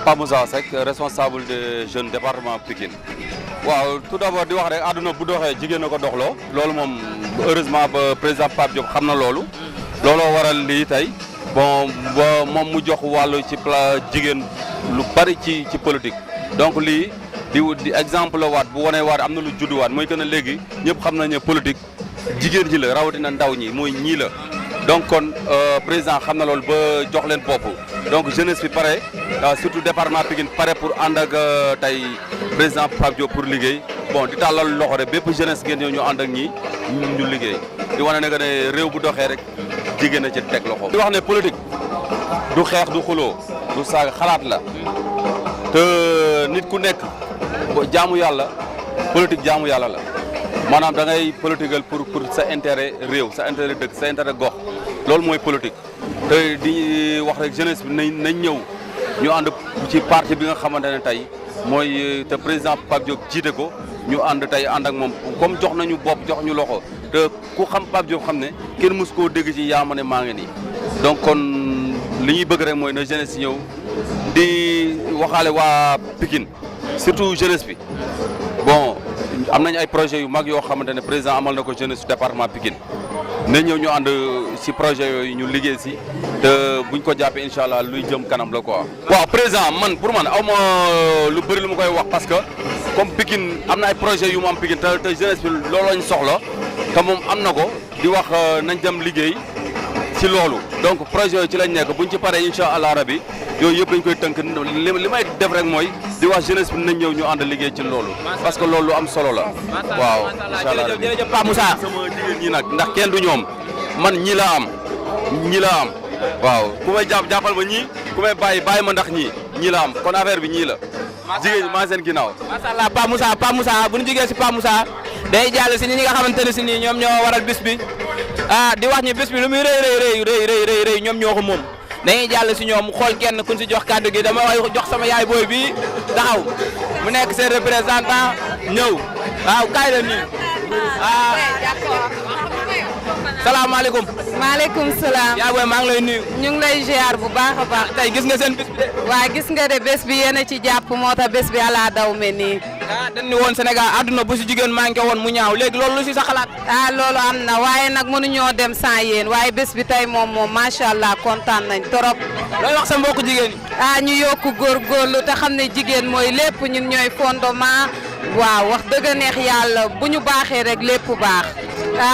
Pape Moussa Seck responsable des jeunes département Pikine. waaw tout d'abord di wax rek àdduna bu doxee jigéen na ko doxloo loolu moom heureusement ba président Pape Diop xam na loolu. looloo waral lii tey bon ba moom mu jox wàllu ci jigéen lu bari ci politique donc lii di exemple la waat bu wanee waat am na lu judduwaat mooy que ne léegi ñëpp xam nañ ne politique jigéen ji la rawatina ndaw ñi mooy ñii la. donc kon président xam na loolu ba jox leen bopp donc jeunesse bi pare surtout département Pikine pare pour ànd ak tey président Pape Diop pour liggéey bon di tàllal loxo rek bépp jeunesse ngeen ñëw ñu ànd ak ñi ñu liggéey di wane ne que ne réew bu doxee rek jigéen a ci teg loxo. di wax ne politique du xeex du xuloo du saaga xalaat la te nit ku nekk jaamu yàlla politique jaamu yàlla la. maanaam da ngay politiqueal pour sa intérêt réew sa intérêt dëkk sa intérêt gox loolu mooy politique te di wax rek jeunesse bi nañ ñëw ñu ànd ci parti bi nga xamante ne tey mooy te président Pape Diop jiite ko ñu ànd tey ànd ak moom comme jox nañu bopp jox ñu loxo te ku xam Pape Diop xam ne kenn mës koo dégg ci yaa ma ne maa ngi nii donc kon li ñuy bëgg rek mooy na jeunesse ñëw di waxaale waa Pikine surtout jeunesse bi bon am nañ ay projets yu mag yoo xamante ne président amal na ko jeunesse département Pikine na ñëw ñu ànd si projet yooyu ñu liggéey si te buñ ko jàppee incha allah luy jëm kanam la quoi. waaw président pour man aw ma lu bëri lu ma koy wax parce que comme Pikine am na ay projets yu mu am Pikine te jeunesse bi loolu lañ soxla te moom am na ko di wax nañ dem liggéey si loolu donc projet yooyu ci lañ nekk buñ ci paree incha allah rabi yooyu yëpp dañ koy tënk li may def rek mooy di wax jeunesse bi nañ ñëw ñu ànd liggéey ci loolu parce que loolu lu am solo la waaw incha allah jërëjëf Pape Moussa sama jigéen ñi nag ndax kenn du ñoom man ñi la am waaw ku may jàppal ma ñii ku may bàyyi ma ndax ñii la am kon affaire bi ñii la jigéen ñi maa seen ginnaaw macha allah Pape Moussa bu ñu jógee si Pape Moussa day jàll si ñi nga xamante ne si nii ñoom ñoo waral bis bi di wax ñi bis bi lu muy rëy ñoom ñoo ko moom dañuy jàll si ñoom xool kenn kuñ si jox kàddu gi dama way jox sama yaay booy bi taxaw mu nekk seen représentant ñëw waaw kaay la nii salaamaaleykum. maaleykum salaam. yaa booy maa ngi lay nuyu. ñu ngi lay ziar bu baax a baax. tey gis nga seen bés bi de. waa gis nga de bés bi yéen a ci jàpp moo tax bés bi ala daw me nii. dañ ni woon Sénégal àdduna bu si jigéen manqué woon mu ñaaw léegi loolu lu si sa xalaat. loolu am na waaye nag mënuñoo dem sans yéen waaye bés bi tey moom macha allah kontaan nañ trop. looy wax sa mbokku jigéen ñi. ñu yokku góorgóorlu te xam ne jigéen mooy lépp ñun ñooy fondement waaw wax dëgg neex yàlla bu ñu baaxee rek lépp baax.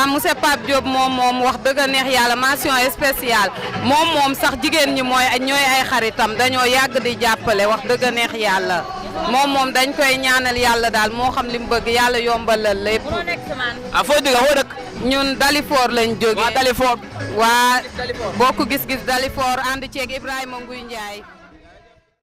monsieur Pape Diop moom wax dëgg neex yàlla mention spéciale moom sax jigéen ñi ñooy ay xaritam dañoo yàgg di jàppale wax dëgg neex yàlla moom dañ koy ñaanal yàlla daal moo xam li mu bëgg yàlla yombalal lépp. foo dëkk ñun Dalifor lañ jógee. waa Dalifor. waa bokk gis-gis Dalifor ànd ceeg Ibrahima Nguy Ndiaye.